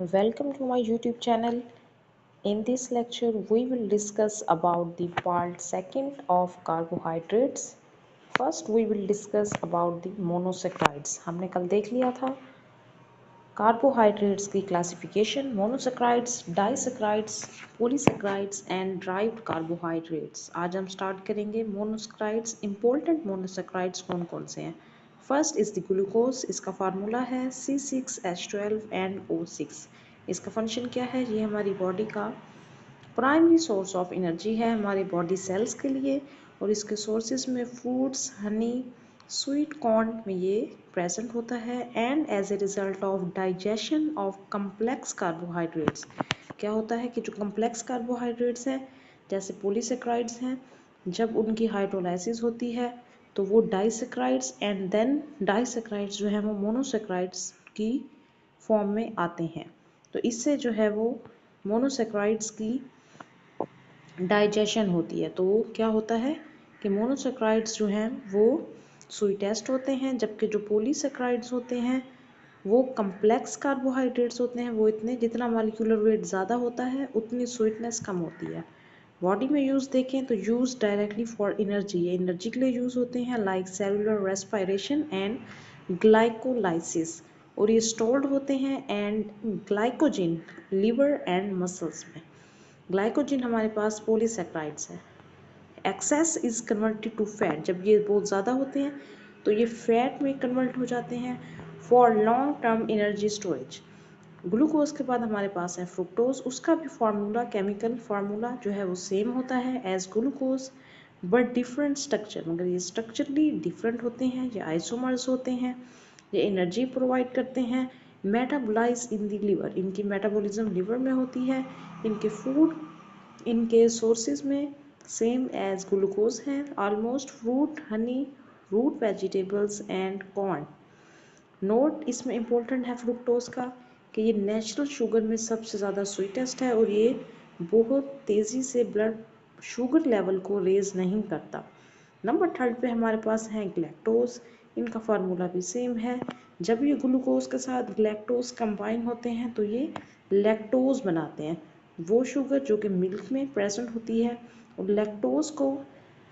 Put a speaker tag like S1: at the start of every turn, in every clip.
S1: Welcome to my YouTube channel. In this lecture, we will discuss about the part second of carbohydrates. First, we will discuss about the monosaccharides. हमने कल देख लिया था carbohydrates की classification, monosaccharides, disaccharides, polysaccharides and derived carbohydrates. आज हम start करेंगे monosaccharides. Important monosaccharides कौन कौन से हैं? First is the glucose. इसका फार्मूला है C6H12NO6। इसका फंक्शन क्या है? ये हमारी बॉडी का प्राइमरी सोर्स ऑफ एनर्जी है हमारे बॉडी सेल्स के लिए, और इसके सोर्सेज में फ्रूट्स, हनी, स्वीट कॉर्न में ये प्रेजेंट होता है। And as a result of digestion of complex carbohydrates, क्या होता है कि जो कम्प्लेक्स कार्बोहाइड्रेट्स हैं जैसे पॉलीसेक्राइड्स हैं, जब उनकी हाइड्रोलाइसिस होती है तो वो डाइसेक्राइड्स एंड देन डाइसेक्राइड्स जो है वो मोनोसेक्राइड्स की फॉर्म में आते हैं। तो इससे जो है वो मोनोसेक्राइड्स की डाइजेशन होती है। तो क्या होता है कि मोनोसेक्राइड्स जो हैं वो स्वीटेस्ट होते हैं, जबकि जो पॉलीसेक्राइड्स होते हैं वो कम्प्लेक्स कार्बोहाइड्रेट्स होते हैं। वो इतने, जितना मॉलिक्यूलर वेट ज़्यादा होता है उतनी स्वीटनेस कम होती है। बॉडी में यूज़ देखें तो यूज़ डायरेक्टली फॉर एनर्जी, ये एनर्जी के लिए यूज़ होते हैं, like cellular respiration and glycolysis, और ये स्टोर्ड होते हैं and glycogen liver and muscles में। ग्लाइकोजिन हमारे पास पॉलीसेक्राइड्स है। Excess is converted to fat, जब ये बहुत ज़्यादा होते हैं तो ये फैट में कन्वर्ट हो जाते हैं for long term energy storage. Glucose के बाद हमारे पास है फ्रुक्टोज। उसका भी फार्मूला, केमिकल फार्मूला जो है वो सेम होता है as glucose, but different structure, मगर ये स्ट्रक्चरली डिफरेंट होते हैं। ये आइसोमर्स होते हैं, ये एनर्जी प्रोवाइड करते हैं। मेटाबोलाइज इन द लिवर, इनकी मेटाबॉलिज्म लिवर में होती है। इनके फूड, इनके सोर्सेज में सेम एज ग्लूकोज हैं almost, fruit, honey, root vegetables and corn. Note इसमें इम्पोर्टेंट है फ्रुक्टोज का कि ये नेचुरल शुगर में सबसे ज़्यादा स्वीटेस्ट है, और ये बहुत तेज़ी से ब्लड शुगर लेवल को रेज नहीं करता। नंबर थर्ड पे हमारे पास है ग्लैक्टोज। इनका फार्मूला भी सेम है। जब ये ग्लूकोज के साथ ग्लैक्टोज कंबाइन होते हैं तो ये लैक्टोज बनाते हैं, वो शुगर जो कि मिल्क में प्रेजेंट होती है। और लैक्टोज को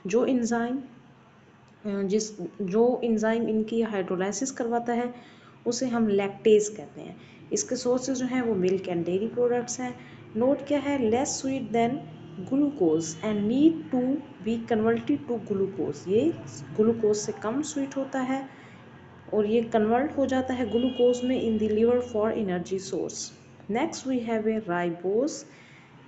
S1: जो इंजाइम जो इंजाइम इनकी हाइड्रोलाइसिस करवाता है उसे हम लैक्टेज कहते हैं। इसके सोर्सेज जो हैं वो मिल्क एंड डेयरी प्रोडक्ट्स हैं। नोट क्या है? Less sweet than glucose and need to be converted to glucose, ये ग्लूकोज से कम स्वीट होता है और ये कन्वर्ट हो जाता है ग्लूकोज में in the liver for energy source. Next we have a ribose.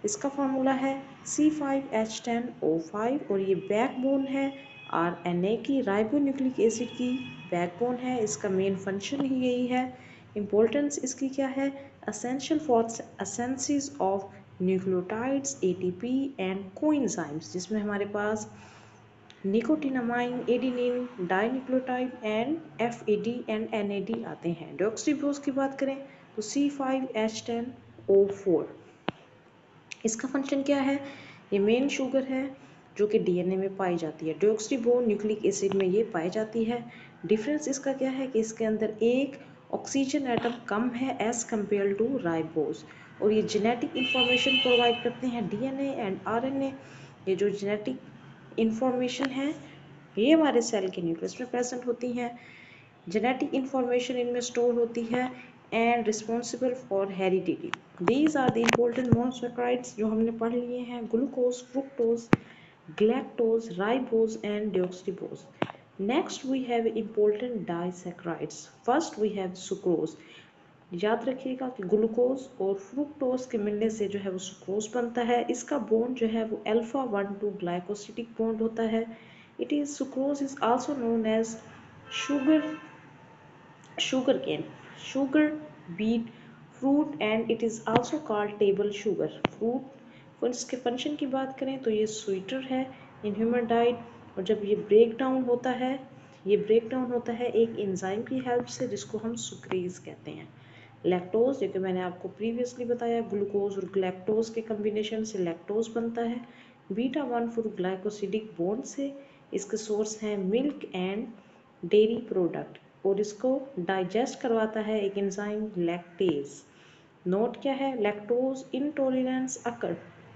S1: इसका फार्मूला है C5H10O5, और ये बैकबोन है RNA की, राइबो न्यूक्लिक एसिड की बैकबोन है। इसका मेन फंक्शन ही यही है। इम्पोर्टेंस इसकी क्या है? Essential for synthesis of nucleotides, ATP and coenzymes, जिसमें हमारे पास nicotinamide, adenine, dinucleotide and FAD and NAD आते हैं। डॉक्सीरिबोस की बात करें तो C5H10O4। इसका फंक्शन क्या है? ये मेन शुगर है जो कि DNA में पाई जाती है। डीऑक्सीरिबो न्यूक्लिक एसिड में ये पाई जाती है। डिफरेंस इसका क्या है कि इसके अंदर एक ऑक्सीजन एटम कम है एज कम्पेयर टू राइबोस, और ये जेनेटिक इंफॉर्मेशन प्रोवाइड करते हैं DNA एंड RNA। ये जो जेनेटिक इंफॉर्मेशन है ये हमारे सेल के न्यूक्लियस में प्रेजेंट होती हैं। जेनेटिक इंफॉर्मेशन इनमें स्टोर होती है and responsible for heredity. These are the important monosaccharides जो हमने पढ़ लिए हैं: glucose, fructose, galactose, ribose and deoxyribose. Next we have important disaccharides. First we have sucrose. याद रखिएगा कि ग्लूकोज और फ्रुक्टोज के मिलने से जो है वो सुक्रोज बनता है। इसका बॉन्ड जो है वो alpha-1,2 ग्लाइकोसिडिक बॉन्ड होता है। It is sucrose is also known as sugar cane, sugar beet fruit, and it is also called table sugar fruit। और इसके फंक्शन की बात करें तो ये स्वीटर है इन ह्यूमन डाइट, और जब ये ब्रेक डाउन होता है, ये ब्रेक डाउन होता है एक एंजाइम की हेल्प से जिसको हम सुक्रेज कहते हैं। लैक्टोज, जो कि मैंने आपको प्रीवियसली बताया, ग्लूकोज और ग्लैक्टोज के कम्बिनेशन से लैक्टोज बनता है। बीटा 1,4 ग्लाइकोसिडिक बॉन्ड से इसके सोर्स हैं मिल्क एंड डेयरी प्रोडक्ट, और इसको डाइजेस्ट करवाता है एक एंजाइम लैक्टेज। नोट क्या है, lactose intolerance occur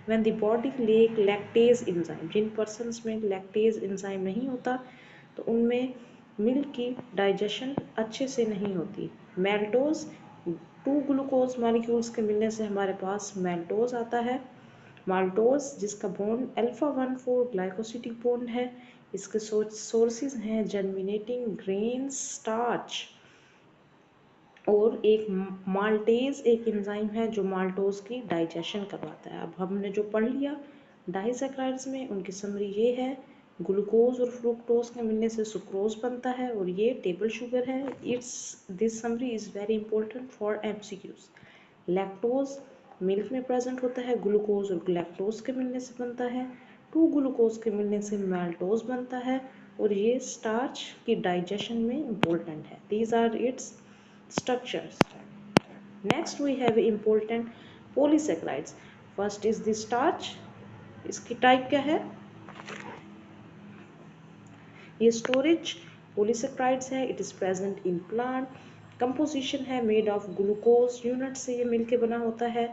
S1: when the body lack lactase enzyme, जिन पर्सन्स में लैक्टेज एंजाइम नहीं होता तो उनमें मिल्क की डाइजेशन अच्छे से नहीं होती। मैल्टोज, टू ग्लूकोज मॉलिक्यूल्स के मिलने से हमारे पास मैल्टोज आता है। माल्टोज जिसका बॉन्ड अल्फा 1,4 ग्लाइकोसिडिक बॉन्ड है, इसके सोर्सेज हैं जर्मिनेटिंग ग्रेन स्टार्च, और एक माल्टेज एक एंजाइम है जो माल्टोज की डाइजेशन करवाता है। अब हमने जो पढ़ लिया डाइसैकराइड्स में, उनकी समरी ये है, ग्लूकोज और फ्रुक्टोज के मिलने से सुक्रोज बनता है और ये टेबल शुगर है। This summary is very important for MCQs. Lactose milk में प्रेजेंट होता है, ग्लूकोज और लैक्टोज के मिलने से बनता है, टू ग्लूकोज के मिलने से मैल्टोज बनता है और ये स्टार्च की डाइजेशन में इम्पोर्टेंट है। These are its structures. Next we have important polysaccharides. First is the starch. इसकी टाइप क्या है, ये स्टोरेज पॉलीसेक्राइड्स है। It is present in plant. Composition है मेड ऑफ ग्लूकोज यूनिट से ये मिलके बना होता है।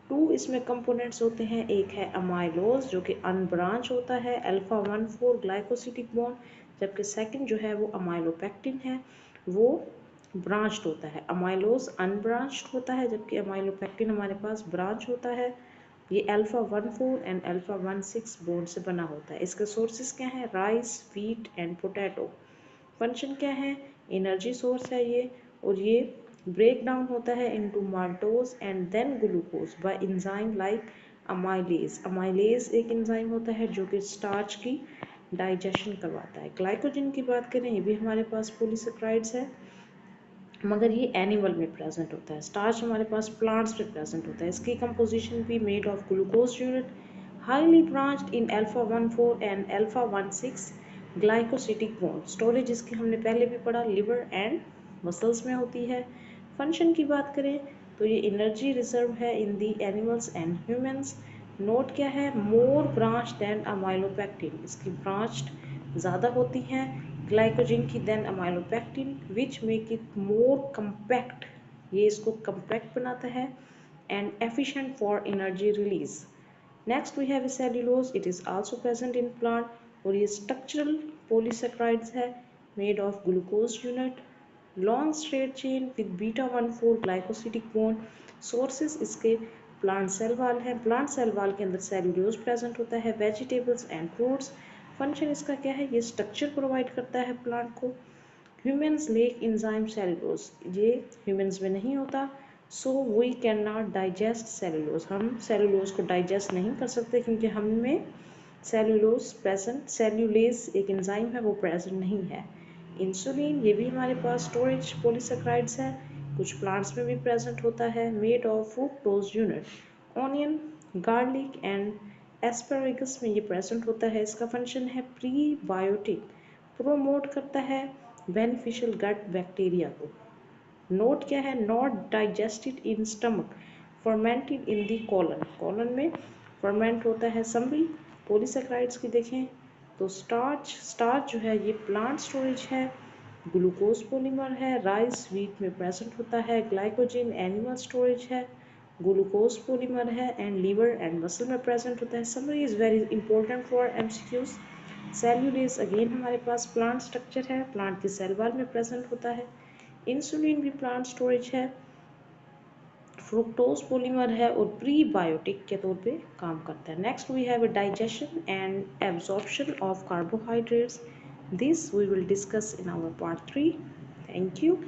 S1: टू इसमें कंपोनेंट्स होते हैं, एक है अमाइलोज जो कि अनब्रांच होता है, अल्फा 1,4 ग्लाइकोसिडिक बॉन्ड, जबकि सेकंड जो है वो अमाइलोपेक्टिन है, वो ब्रांच्ड होता है। अमाइलोज अनब्रांच्ड होता है जबकि अमाइलोपेक्टिन हमारे पास ब्रांच होता है। ये अल्फा 1,4 एंड अल्फा 1,6 बॉन्ड से बना होता है। इसके सोर्सेज क्या हैं, rice, wheat and potato. Function क्या है, एनर्जी सोर्स है ये, और ये ब्रेक डाउन होता है into maltose and then glucose by enzyme like amylase. Amylase एक एंजाइम होता है जो कि स्टार्च की डाइजेशन करवाता है। ग्लाइकोजन की बात करें, ये भी हमारे पास पॉलीसेक्राइड्स है मगर ये एनिमल में प्रेजेंट होता है। स्टार्च हमारे पास प्लांट्स में प्रेजेंट होता है। इसकी कंपोजिशन भी made of glucose unit, highly branched in alpha 1,4 and alpha 1,6 glycosidic bond. Storage इसकी हमने पहले भी पढ़ा, लिवर एंड मसल्स में होती है। फंक्शन की बात करें तो ये एनर्जी रिजर्व है in the animals and humans. Note क्या है, मोर ब्रांच देन अमाइलोपेक्टिन, इसकी ब्रांच्ड ज़्यादा होती हैं ग्लाइकोजन की than amylopectin, which make it more compact, ये इसको कम्पैक्ट बनाता है and efficient for energy release. Next we have cellulose, it is also present in plant और ये स्ट्रक्चरल पॉलीसेक्राइड्स है made of glucose unit, long straight chain with beta 1,4 glycosidic bond. Sources इसके plant cell wall हैं, plant cell wall के अंदर cellulose present होता है, vegetables and fruits. Function इसका क्या है, ये स्ट्रक्चर प्रोवाइड करता है प्लांट को। ह्यूमन्स लेक एंजाइम सेल्यूलोज, ये ह्यूमन्स में नहीं होता, so we can not digest cellulose, हम सेल्यूलोज को डाइजेस्ट नहीं कर सकते क्योंकि हमें सेल्यूलोज प्रेजेंट, सेल्यूलेज एक एंजाइम है वो प्रेजेंट नहीं है। इंसुलिन, ये भी हमारे पास स्टोरेज पॉलीसेक्राइड्स है, कुछ प्लांट्स में भी प्रेजेंट होता है, made of fructose unit. Onion, garlic and asparagus में ये प्रेजेंट होता है। इसका फंक्शन है प्रीबायोटिक, प्रोमोट करता है बेनिफिशियल गट बैक्टीरिया को। नोट क्या है, not digested in stomach, fermented in the colon, colon में फर्मेंट होता है। समरी पॉलीसेक्राइड्स की देखें तो स्टार्च, स्टार्च जो है ये प्लांट स्टोरेज है, ग्लूकोज पॉलीमर है, राइस व्हीट में प्रेजेंट होता है, ग्लाइकोजन एनिमल स्टोरेज है, ग्लूकोज पॉलीमर है एंड लीवर एंड मसल में प्रेजेंट होता है। Summary is very important for MCQs. Cellulase again हमारे पास प्लांट स्ट्रक्चर है, प्लांट की सेल वॉल में प्रेजेंट होता है। इंसुलिन भी प्लांट स्टोरेज है, फ्रुक्टोज पॉलीमर है और प्रीबायोटिक के तौर पे काम करता है। Next we have digestion and absorption of carbohydrates, this we will discuss in our part 3। Thank you.